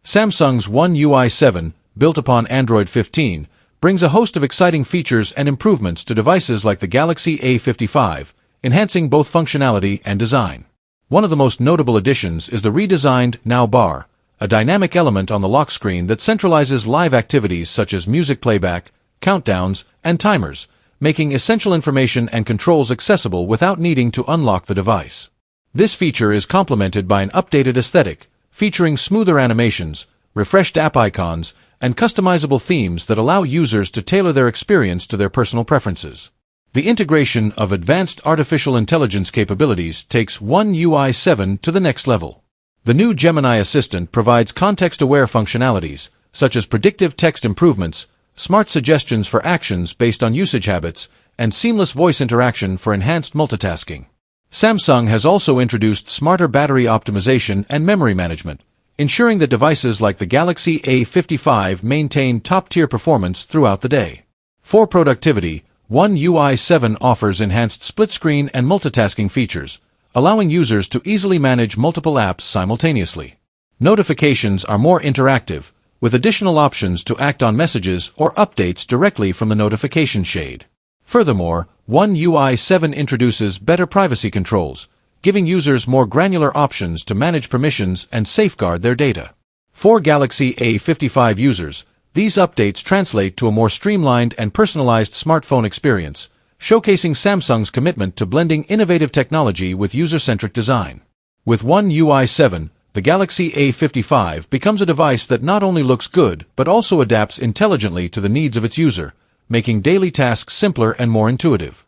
Samsung's One UI 7, built upon Android 15, brings a host of exciting features and improvements to devices like the Galaxy A55, enhancing both functionality and design. One of the most notable additions is the redesigned Now bar, a dynamic element on the lock screen that centralizes live activities such as music playback, countdowns, and timers, making essential information and controls accessible without needing to unlock the device. This feature is complemented by an updated aesthetic, featuring smoother animations, refreshed app icons, and customizable themes that allow users to tailor their experience to their personal preferences. The integration of advanced artificial intelligence capabilities takes One UI 7 to the next level. The new Gemini Assistant provides context-aware functionalities, such as predictive text improvements, smart suggestions for actions based on usage habits, and seamless voice interaction for enhanced multitasking. Samsung has also introduced smarter battery optimization and memory management, ensuring that devices like the Galaxy A55 maintain top-tier performance throughout the day. For productivity, One UI 7 offers enhanced split-screen and multitasking features, allowing users to easily manage multiple apps simultaneously. Notifications are more interactive, with additional options to act on messages or updates directly from the notification shade. Furthermore, One UI 7 introduces better privacy controls, giving users more granular options to manage permissions and safeguard their data. For Galaxy A55 users, these updates translate to a more streamlined and personalized smartphone experience, showcasing Samsung's commitment to blending innovative technology with user-centric design. With One UI 7, the Galaxy A55 becomes a device that not only looks good but also adapts intelligently to the needs of its user, making daily tasks simpler and more intuitive.